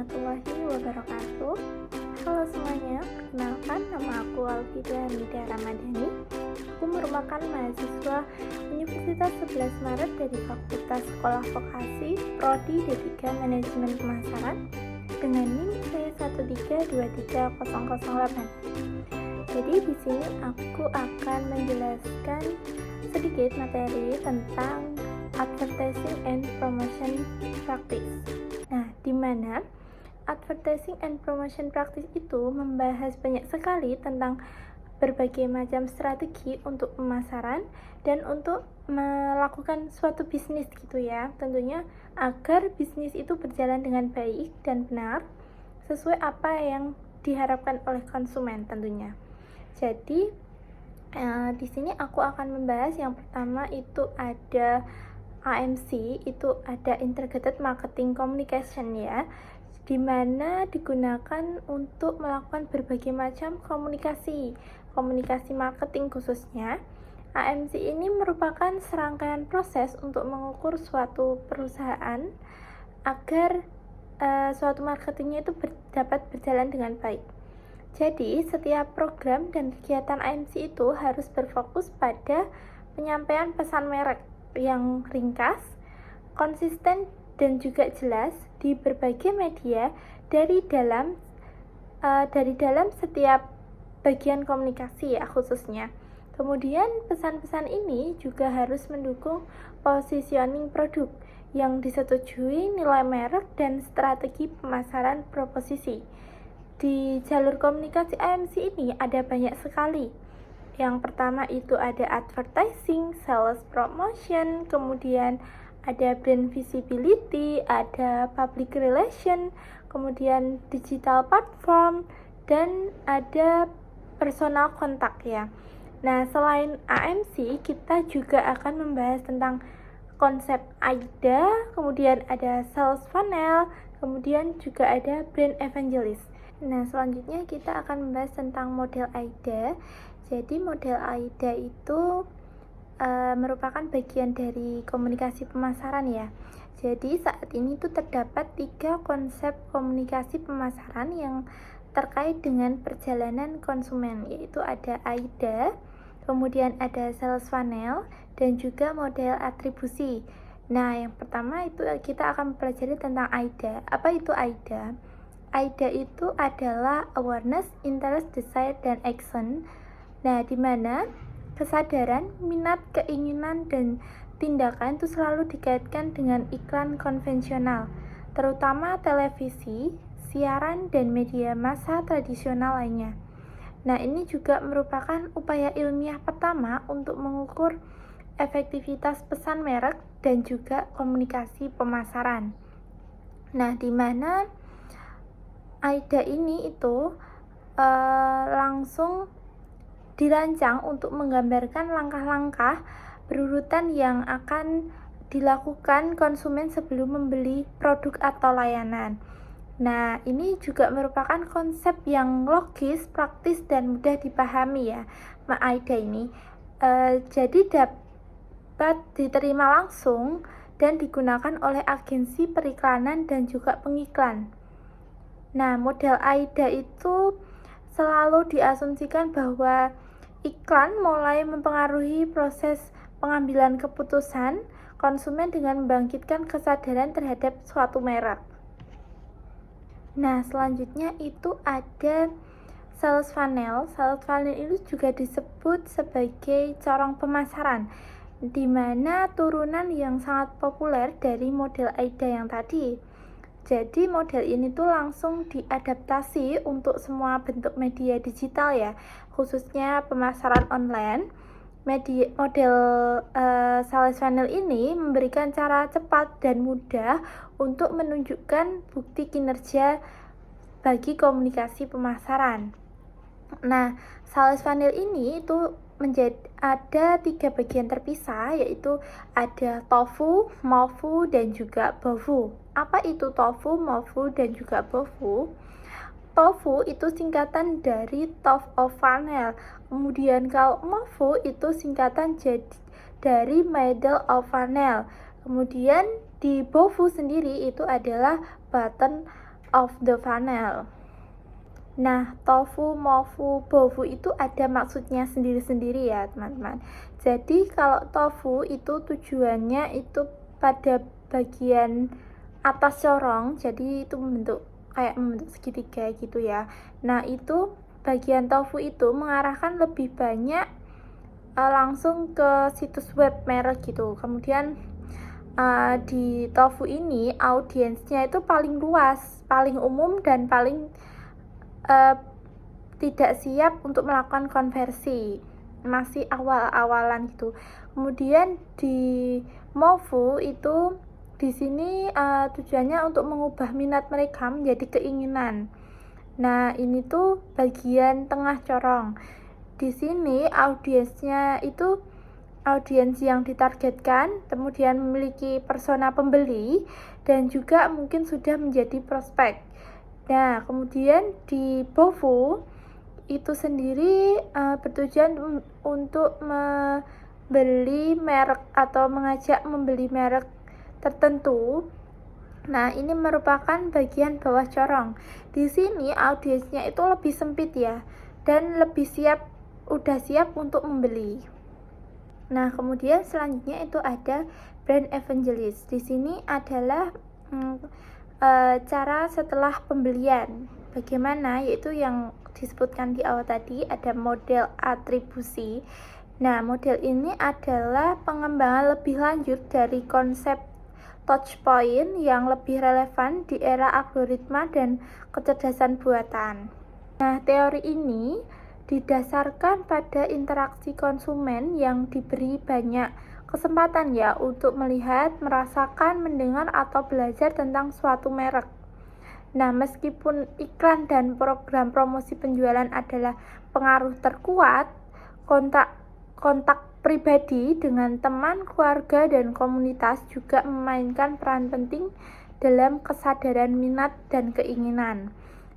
warahmatullahi wabarakatuh. Halo semuanya, perkenalkan nama aku Alfida Hamida Ramadhani. Aku merupakan mahasiswa Universitas 11 Maret dari Fakultas Sekolah Vokasi Prodi D3 Manajemen Pemasaran dengan NIM C1323008. Jadi di sini aku akan menjelaskan sedikit materi tentang Advertising and Promotion Practice. Nah, di mana Advertising and Promotion Practice itu membahas banyak sekali tentang berbagai macam strategi untuk pemasaran dan untuk melakukan suatu bisnis gitu ya. Tentunya agar bisnis itu berjalan dengan baik dan benar sesuai apa yang diharapkan oleh konsumen tentunya. Jadi di sini aku akan membahas yang pertama itu ada AMC, itu ada Integrated Marketing Communication ya, di mana digunakan untuk melakukan berbagai macam komunikasi marketing khususnya. AMC ini merupakan serangkaian proses untuk mengukur suatu perusahaan agar suatu marketingnya itu dapat berjalan dengan baik. Jadi, setiap program dan kegiatan AMC itu harus berfokus pada penyampaian pesan merek yang ringkas, konsisten, dan juga jelas di berbagai media dari dalam setiap bagian komunikasi ya khususnya. Kemudian pesan-pesan ini juga harus mendukung positioning produk yang disetujui, nilai merek, dan strategi pemasaran proposisi. Di jalur komunikasi AMC ini ada banyak sekali. Yang pertama itu ada advertising, sales promotion, kemudian ada brand visibility, ada public relation, kemudian digital platform, dan ada personal contact ya. Nah, selain AMC, kita juga akan membahas tentang konsep AIDA, kemudian ada sales funnel, kemudian juga ada brand evangelist. Nah, selanjutnya kita akan membahas tentang model AIDA. Jadi model AIDA itu merupakan bagian dari komunikasi pemasaran ya. Jadi saat ini tuh terdapat 3 konsep komunikasi pemasaran yang terkait dengan perjalanan konsumen, yaitu ada AIDA, kemudian ada sales funnel, dan juga model atribusi. Nah, yang pertama itu kita akan mempelajari tentang AIDA. Apa itu AIDA? AIDA itu adalah awareness, interest, desire, dan action. Nah, di mana kesadaran, minat, keinginan, dan tindakan itu selalu dikaitkan dengan iklan konvensional, terutama televisi, siaran, dan media massa tradisional lainnya. Nah, ini juga merupakan upaya ilmiah pertama untuk mengukur efektivitas pesan merek dan juga komunikasi pemasaran. Nah, di mana AIDA ini itu langsung dirancang untuk menggambarkan langkah-langkah berurutan yang akan dilakukan konsumen sebelum membeli produk atau layanan. Nah, ini juga merupakan konsep yang logis, praktis, dan mudah dipahami ya, AIDA ini. Jadi dapat diterima langsung dan digunakan oleh agensi periklanan dan juga pengiklan. Nah, model AIDA itu selalu diasumsikan bahwa iklan mulai mempengaruhi proses pengambilan keputusan konsumen dengan membangkitkan kesadaran terhadap suatu merek. Nah, selanjutnya itu ada sales funnel. Sales funnel itu juga disebut sebagai corong pemasaran, di mana turunan yang sangat populer dari model AIDA yang tadi. Jadi model ini tuh langsung diadaptasi untuk semua bentuk media digital ya, khususnya pemasaran online. Model sales funnel ini memberikan cara cepat dan mudah untuk menunjukkan bukti kinerja bagi komunikasi pemasaran. Nah, sales funnel ini itu ada 3 bagian terpisah, yaitu ada TOFU, MOFU, dan juga BOFU. Apa itu TOFU, MOFU, dan juga BOFU? TOFU itu singkatan dari top of funnel. Kemudian kalau MOFU itu singkatan dari middle of funnel. Kemudian di BOFU sendiri itu adalah bottom of the funnel. Nah, tofu, mofu, bofu itu ada maksudnya sendiri-sendiri ya teman-teman. Jadi kalau tofu itu tujuannya itu pada bagian atas corong, jadi itu membentuk segitiga gitu ya. Nah, itu bagian tofu itu mengarahkan lebih banyak langsung ke situs web merek gitu. Kemudian di tofu ini audiensnya itu paling luas, paling umum, dan paling tidak siap untuk melakukan konversi, masih awal-awalan gitu. Kemudian di mofu itu di sini tujuannya untuk mengubah minat mereka menjadi keinginan. Nah, ini tuh bagian tengah corong. Di sini audiensnya itu audiens yang ditargetkan, kemudian memiliki persona pembeli, dan juga mungkin sudah menjadi prospek. Nah, kemudian di bofu itu sendiri bertujuan untuk membeli merek atau mengajak membeli merek tertentu. Nah, ini merupakan bagian bawah corong. Di sini audiensnya itu lebih sempit ya, dan lebih udah siap untuk membeli. Nah, kemudian selanjutnya itu ada brand evangelist. Di sini adalah cara setelah pembelian. Bagaimana? Yaitu yang disebutkan di awal tadi, ada model atribusi. Nah, model ini adalah pengembangan lebih lanjut dari konsep touchpoint yang lebih relevan di era algoritma dan kecerdasan buatan. Nah, teori ini didasarkan pada interaksi konsumen yang diberi banyak kesempatan ya untuk melihat, merasakan, mendengar, atau belajar tentang suatu merek. Nah, meskipun iklan dan program promosi penjualan adalah pengaruh terkuat, kontak pribadi dengan teman, keluarga, dan komunitas juga memainkan peran penting dalam kesadaran minat dan keinginan.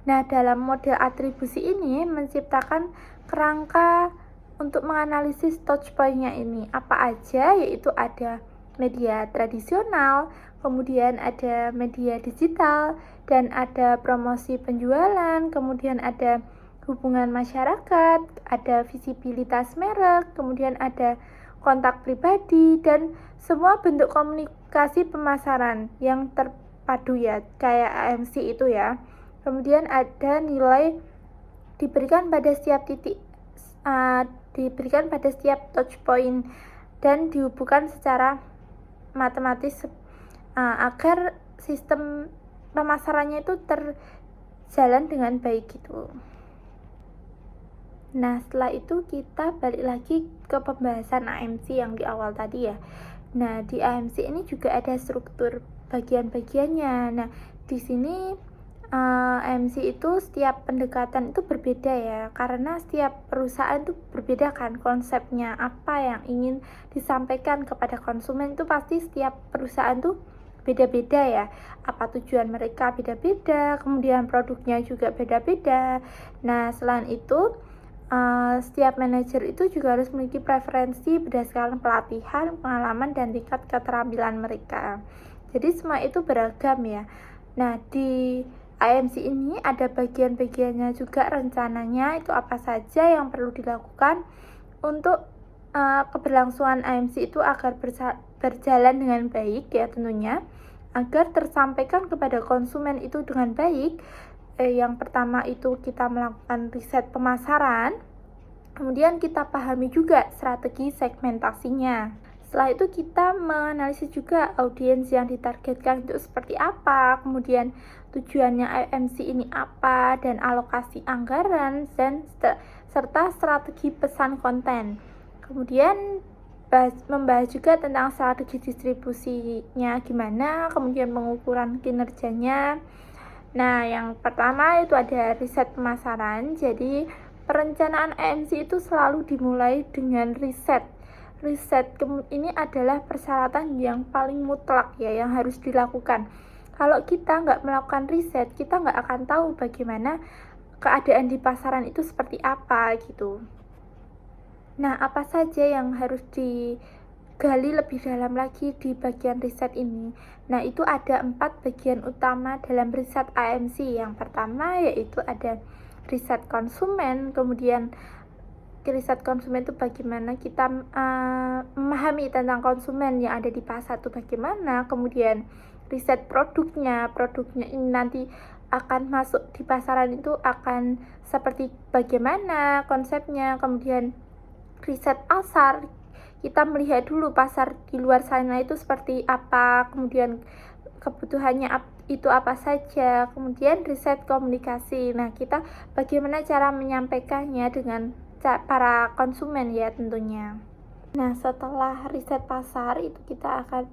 Nah, dalam model atribusi ini menciptakan kerangka untuk menganalisis touchpoint-nya ini. Apa aja? Yaitu ada media tradisional, kemudian ada media digital, dan ada promosi penjualan, kemudian ada hubungan masyarakat, ada visibilitas merek, kemudian ada kontak pribadi, dan semua bentuk komunikasi pemasaran yang terpadu ya, kayak AMC itu ya. Kemudian ada nilai diberikan pada setiap diberikan pada setiap touch point dan dihubungkan secara matematis agar sistem pemasarannya itu terjalan dengan baik gitu. Nah, setelah itu kita balik lagi ke pembahasan AMC yang di awal tadi ya. Nah, di AMC ini juga ada struktur bagian-bagiannya. Nah, di sini AMC itu setiap pendekatan itu berbeda ya, karena setiap perusahaan itu berbeda kan konsepnya, apa yang ingin disampaikan kepada konsumen itu pasti setiap perusahaan tuh beda-beda ya, apa tujuan mereka beda-beda, kemudian produknya juga beda-beda. Nah, selain itu setiap manajer itu juga harus memiliki preferensi berdasarkan pelatihan, pengalaman, dan tingkat keterampilan mereka. Jadi semua itu beragam ya. Nah, di AMC ini ada bagian-bagiannya juga, rencananya itu apa saja yang perlu dilakukan untuk keberlangsungan AMC itu agar berjalan dengan baik ya tentunya, agar tersampaikan kepada konsumen itu dengan baik. Yang pertama itu kita melakukan riset pemasaran, kemudian kita pahami juga strategi segmentasinya. Setelah itu kita menganalisis juga audiens yang ditargetkan itu seperti apa, kemudian tujuannya AMC ini apa, dan alokasi anggaran, dan serta strategi pesan konten. Kemudian membahas juga tentang strategi distribusinya gimana, kemudian pengukuran kinerjanya. Nah, yang pertama itu ada riset pemasaran. Jadi perencanaan AMC itu selalu dimulai dengan riset. Riset ini adalah persyaratan yang paling mutlak ya, yang harus dilakukan. Kalau kita nggak melakukan riset, kita nggak akan tahu bagaimana keadaan di pasaran itu seperti apa gitu. Nah, apa saja yang harus gali lebih dalam lagi di bagian riset ini. Nah, itu ada 4 bagian utama dalam riset AMC. Yang pertama yaitu ada riset konsumen, kemudian riset konsumen itu bagaimana kita memahami tentang konsumen yang ada di pasar itu bagaimana, kemudian riset produknya ini nanti akan masuk di pasaran itu akan seperti bagaimana konsepnya, kemudian riset pasar, kita melihat dulu pasar di luar sana itu seperti apa, kemudian kebutuhannya itu apa saja, kemudian riset komunikasi. Nah, kita bagaimana cara menyampaikannya dengan para konsumen ya tentunya. Nah, setelah riset pasar itu kita akan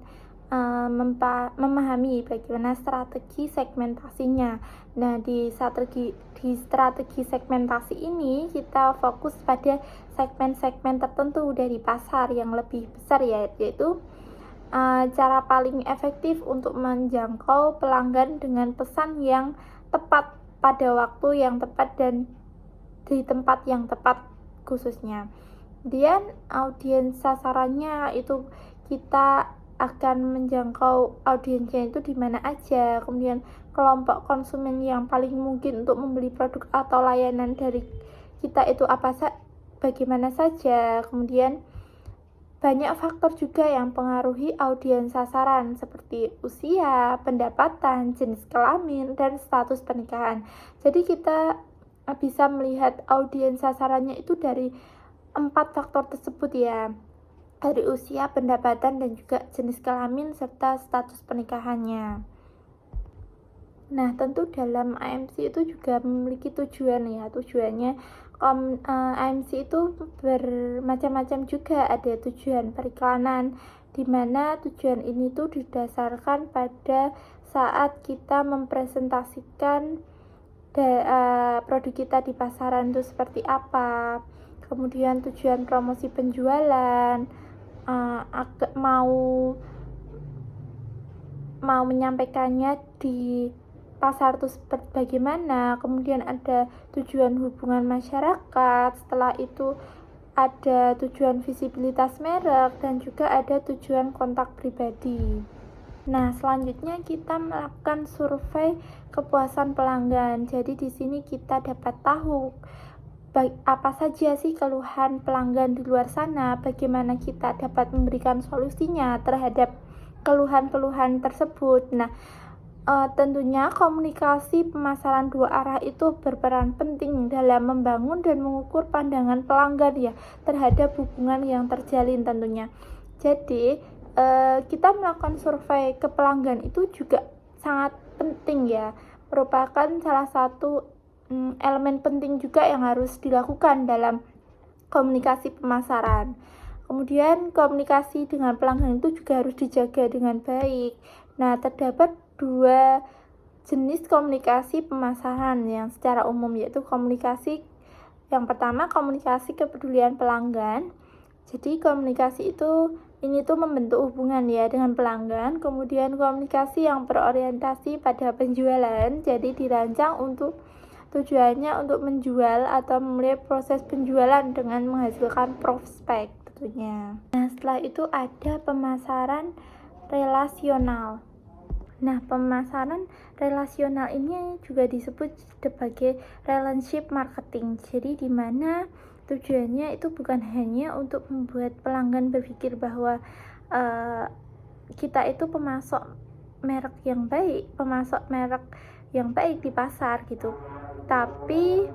memahami bagaimana strategi segmentasinya. Nah, di strategi segmentasi ini kita fokus pada segmen-segmen tertentu dari pasar yang lebih besar ya, yaitu cara paling efektif untuk menjangkau pelanggan dengan pesan yang tepat pada waktu yang tepat dan di tempat yang tepat khususnya. Kemudian audiens sasarannya itu kita akan menjangkau audiensnya itu di mana aja, kemudian kelompok konsumen yang paling mungkin untuk membeli produk atau layanan dari kita itu bagaimana saja, kemudian banyak faktor juga yang mempengaruhi audiens sasaran seperti usia, pendapatan, jenis kelamin, dan status pernikahan. Jadi kita bisa melihat audiens sasarannya itu dari 4 faktor tersebut ya, dari usia, pendapatan, dan juga jenis kelamin serta status pernikahannya. Nah, tentu dalam AMC itu juga memiliki tujuan ya. Tujuannya AMC itu bermacam-macam juga. Ada tujuan periklanan, di mana tujuan ini tuh didasarkan pada saat kita mempresentasikan produk kita di pasaran itu seperti apa. Kemudian tujuan promosi penjualan, mau menyampaikannya di pasar itu seperti bagaimana. Kemudian ada tujuan hubungan masyarakat, setelah itu ada tujuan visibilitas merek, dan juga ada tujuan kontak pribadi. Nah, selanjutnya kita melakukan survei kepuasan pelanggan. Jadi di sini kita dapat tahu apa saja sih keluhan pelanggan di luar sana, bagaimana kita dapat memberikan solusinya terhadap keluhan-keluhan tersebut. Nah, tentunya komunikasi pemasaran 2 arah itu berperan penting dalam membangun dan mengukur pandangan pelanggan ya terhadap hubungan yang terjalin tentunya. Jadi kita melakukan survei ke pelanggan itu juga sangat penting ya, merupakan salah satu elemen penting juga yang harus dilakukan dalam komunikasi pemasaran. Kemudian komunikasi dengan pelanggan itu juga harus dijaga dengan baik. Nah, terdapat 2 jenis komunikasi pemasaran yang secara umum, yaitu komunikasi yang pertama, komunikasi kepedulian pelanggan. Jadi komunikasi ini tuh membentuk hubungan ya dengan pelanggan. Kemudian komunikasi yang berorientasi pada penjualan, jadi dirancang tujuannya untuk menjual atau memulai proses penjualan dengan menghasilkan prospek tentunya. Nah, setelah itu ada pemasaran relasional. Nah, pemasaran relasional ini juga disebut sebagai relationship marketing. Jadi di mana tujuannya itu bukan hanya untuk membuat pelanggan berpikir bahwa kita itu pemasok merek yang baik di pasar gitu. Tapi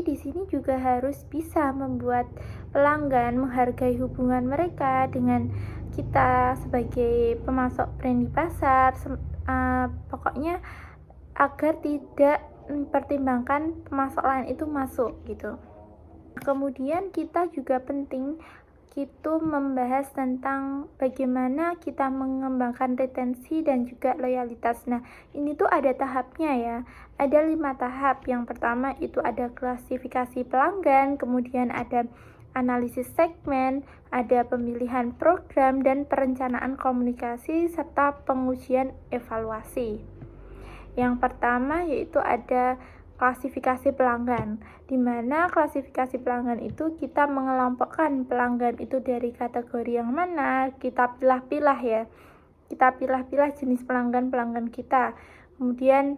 di sini juga harus bisa membuat pelanggan menghargai hubungan mereka dengan kita sebagai pemasok brand di pasar. Pokoknya agar tidak mempertimbangkan pemasok lain itu masuk gitu. Kemudian kita juga penting membahas tentang bagaimana kita mengembangkan retensi dan juga loyalitas. Nah, ini tuh ada tahapnya ya. Ada 5 tahap. Yang pertama itu ada klasifikasi pelanggan, kemudian ada analisis segmen, ada pemilihan program dan perencanaan komunikasi serta pengujian evaluasi. Yang pertama yaitu ada klasifikasi pelanggan, di mana klasifikasi pelanggan itu kita mengelompokkan pelanggan itu dari kategori yang mana, kita pilah-pilah ya. Kita pilah-pilah jenis pelanggan kita. Kemudian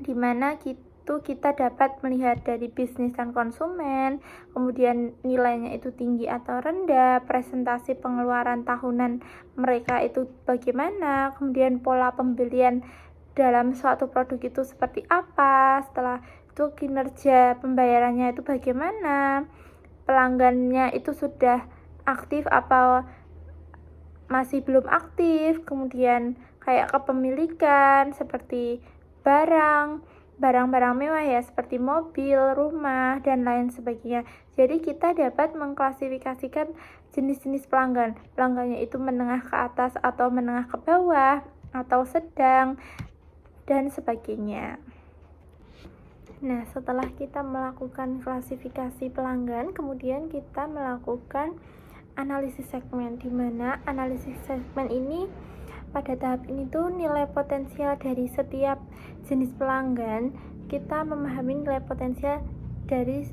di mana kita dapat melihat dari bisnis dan konsumen, kemudian nilainya itu tinggi atau rendah, presentasi pengeluaran tahunan mereka itu bagaimana, kemudian pola pembelian dalam suatu produk itu seperti apa, setelah itu kinerja pembayarannya itu bagaimana, pelanggannya itu sudah aktif apa masih belum aktif, kemudian kayak kepemilikan seperti barang-barang mewah ya, seperti mobil, rumah, dan lain sebagainya. Jadi kita dapat mengklasifikasikan jenis-jenis pelanggannya itu menengah ke atas atau menengah ke bawah atau sedang dan sebagainya. Nah, setelah kita melakukan klasifikasi pelanggan, kemudian kita melakukan analisis segmen, di mana analisis segmen ini pada tahap ini tuh nilai potensial dari setiap jenis pelanggan, kita memahami nilai potensial dari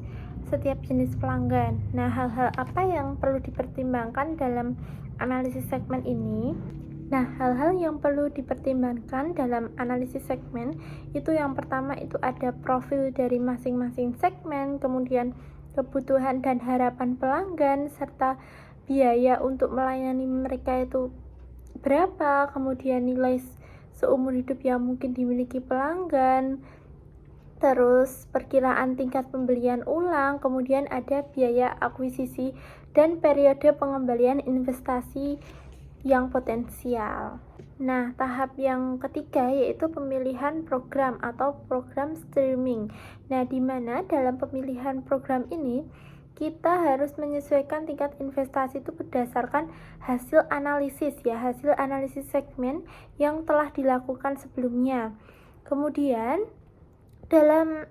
setiap jenis pelanggan. Nah, hal-hal apa yang perlu dipertimbangkan dalam analisis segmen ini? Nah, hal-hal yang perlu dipertimbangkan dalam analisis segmen itu yang pertama itu ada profil dari masing-masing segmen, kemudian kebutuhan dan harapan pelanggan, serta biaya untuk melayani mereka itu berapa, kemudian nilai seumur hidup yang mungkin dimiliki pelanggan, terus perkiraan tingkat pembelian ulang, kemudian ada biaya akuisisi dan periode pengembalian investasi yang potensial. Nah, tahap yang ketiga yaitu pemilihan program atau program streaming. Nah, di mana dalam pemilihan program ini kita harus menyesuaikan tingkat investasi itu berdasarkan hasil analisis segmen yang telah dilakukan sebelumnya. Kemudian dalam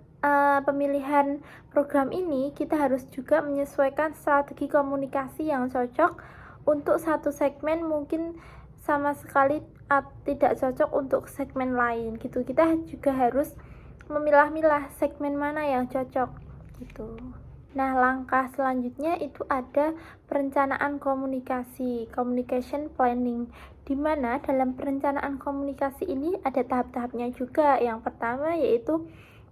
pemilihan program ini kita harus juga menyesuaikan strategi komunikasi yang cocok untuk satu segmen, mungkin sama sekali tidak cocok untuk segmen lain gitu. Kita juga harus memilah-milah segmen mana yang cocok gitu. Nah, langkah selanjutnya itu ada perencanaan komunikasi, communication planning, di mana dalam perencanaan komunikasi ini ada tahap-tahapnya juga. Yang pertama yaitu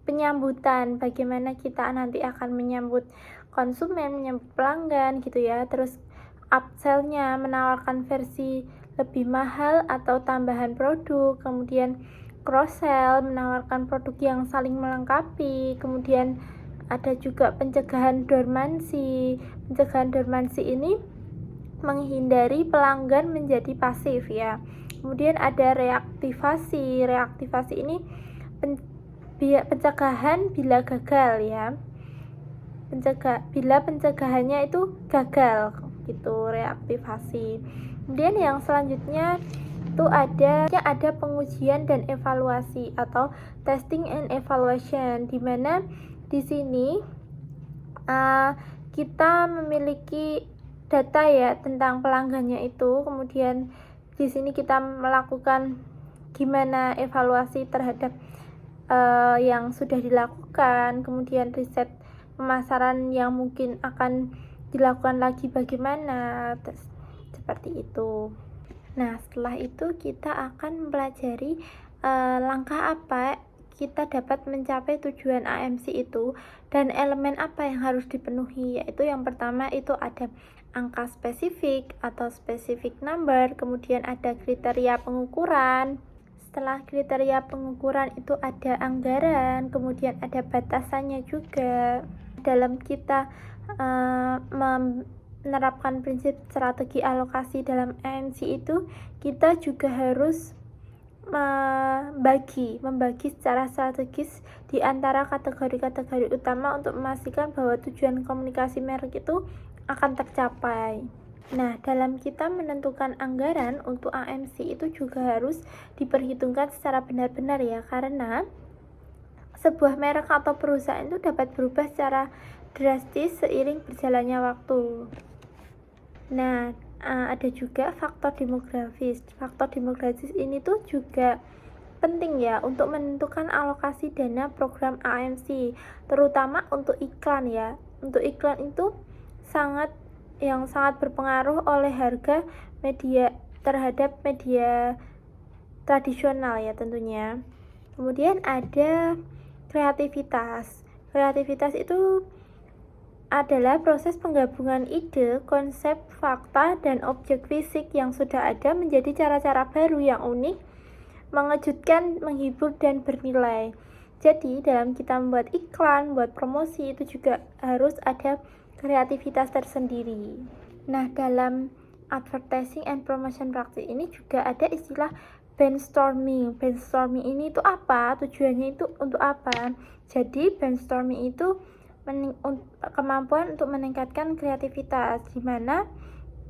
penyambutan, bagaimana kita nanti akan menyambut konsumen, menyambut pelanggan gitu ya. Terus upsell-nya, menawarkan versi lebih mahal atau tambahan produk, kemudian cross-sell, menawarkan produk yang saling melengkapi, kemudian ada juga pencegahan dormansi. Pencegahan dormansi ini menghindari pelanggan menjadi pasif ya. Kemudian ada reaktivasi. Reaktivasi ini pencegahan bila gagal ya. Bila pencegahannya itu gagal gitu, reaktivasi. Kemudian yang selanjutnya itu ada pengujian dan evaluasi atau testing and evaluation, di mana di sini kita memiliki data ya tentang pelanggannya itu, kemudian di sini kita melakukan gimana evaluasi terhadap yang sudah dilakukan, kemudian riset pemasaran yang mungkin akan dilakukan lagi bagaimana, seperti itu. Nah, setelah itu kita akan mempelajari langkah apa kita dapat mencapai tujuan AMC itu dan elemen apa yang harus dipenuhi, yaitu yang pertama itu ada angka spesifik atau specific number, kemudian ada kriteria pengukuran. Setelah kriteria pengukuran itu ada anggaran, kemudian ada batasannya juga. Dalam kita menerapkan prinsip strategi alokasi dalam AMC itu, kita juga harus membagi secara strategis di antara kategori-kategori utama untuk memastikan bahwa tujuan komunikasi merek itu akan tercapai. Nah, dalam kita menentukan anggaran untuk AMC itu juga harus diperhitungkan secara benar-benar ya, karena sebuah merek atau perusahaan itu dapat berubah secara drastis seiring berjalannya waktu. Nah, ada juga faktor demografis. Faktor demografis ini tuh juga penting ya untuk menentukan alokasi dana program AMC, terutama untuk iklan ya. Untuk iklan itu sangat berpengaruh oleh harga media terhadap media tradisional ya tentunya. Kemudian ada kreativitas. Kreativitas itu adalah proses penggabungan ide, konsep, fakta, dan objek fisik yang sudah ada menjadi cara-cara baru yang unik, mengejutkan, menghibur, dan bernilai. Jadi dalam kita membuat iklan, membuat promosi itu juga harus ada kreativitas tersendiri. Nah, dalam advertising and promotion practice ini juga ada istilah brainstorming. Brainstorming ini itu apa? Tujuannya itu untuk apa? Jadi brainstorming itu kemampuan untuk meningkatkan kreativitas, di mana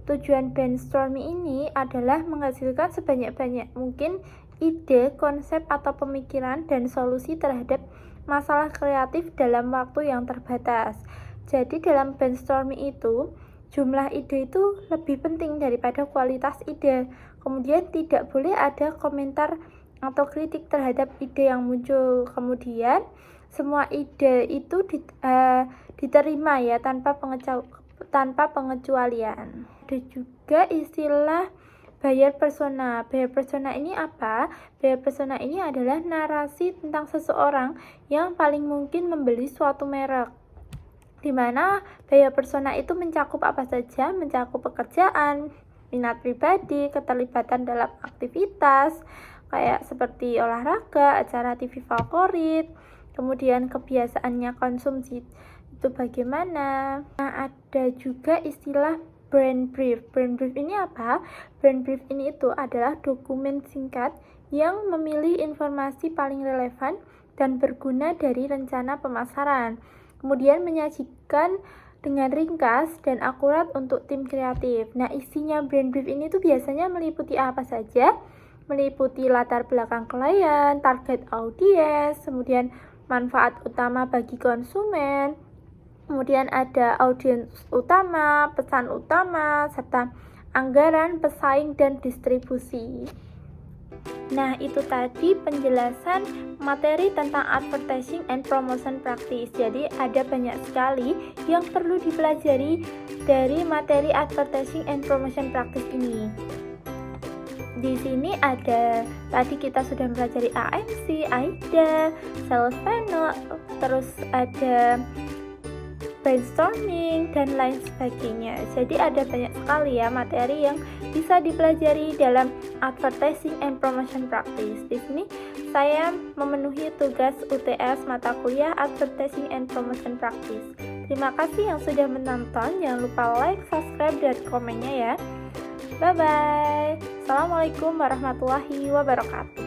tujuan brainstorming ini adalah menghasilkan sebanyak-banyak mungkin ide, konsep, atau pemikiran dan solusi terhadap masalah kreatif dalam waktu yang terbatas. Jadi dalam brainstorming itu jumlah ide itu lebih penting daripada kualitas ide. Kemudian tidak boleh ada komentar atau kritik terhadap ide yang muncul. Kemudian semua ide itu diterima ya tanpa pengecualian. Ada juga istilah buyer persona. Buyer persona ini apa? Buyer persona ini adalah narasi tentang seseorang yang paling mungkin membeli suatu merek, di mana buyer persona itu mencakup apa saja, mencakup pekerjaan, minat pribadi, keterlibatan dalam aktivitas kayak seperti olahraga, acara TV favorit, kemudian kebiasaannya konsumsi itu bagaimana. Nah, ada juga istilah brand brief. Brand brief ini apa? Brand brief ini itu adalah dokumen singkat yang memilih informasi paling relevan dan berguna dari rencana pemasaran, kemudian menyajikan dengan ringkas dan akurat untuk tim kreatif. Nah, isinya brand brief ini tuh biasanya meliputi apa saja? Meliputi latar belakang klien, target audiens, kemudian manfaat utama bagi konsumen, kemudian ada audiens utama, pesan utama, serta anggaran, pesaing, dan distribusi. Nah, itu tadi penjelasan materi tentang advertising and promotion practice. Jadi ada banyak sekali yang perlu dipelajari dari materi advertising and promotion practice ini. Di sini ada, tadi kita sudah mempelajari AMC, AIDA, sales funnel, terus ada brainstorming, dan lain sebagainya. Jadi ada banyak sekali ya materi yang bisa dipelajari dalam advertising and promotion practice. Di sini saya memenuhi tugas UTS mata kuliah advertising and promotion practice. Terima kasih yang sudah menonton. Jangan lupa like, subscribe, dan komennya ya. Bye bye. Assalamualaikum warahmatullahi wabarakatuh.